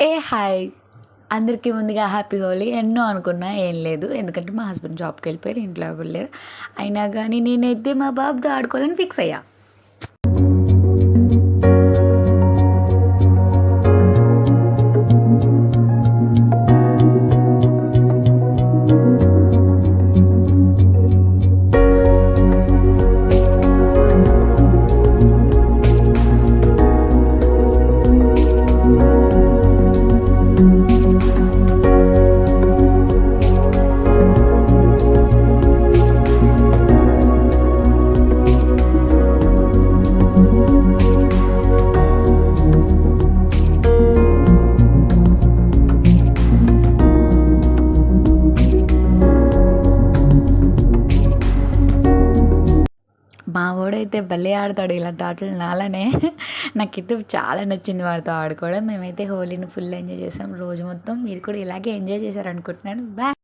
Hi అందరికీ ముందుగా happy Holi. ఎన్నో అనుకున్నా ఏం లేదు, ఎందుకంటే మా హస్బెండ్ జాబ్కి వెళ్ళిపోయారు, ఇంట్లో ఎవరు లేరు. అయినా కానీ నేనైతే మా బాబుతో ఆడుకోవాలని ఫిక్స్ అయ్యా. మా వాడైతే భలే ఆడతాడు ఇలాంటి ఆటలు నాలనే. నాకైతే చాలా నచ్చింది వాడితో ఆడుకోవడం. మేమైతే హోలీని ఫుల్ ఎంజాయ్ చేసాం రోజు మొత్తం. మీరు కూడా ఇలాగే ఎంజాయ్ చేశారనుకుంటున్నాను. బాయ్.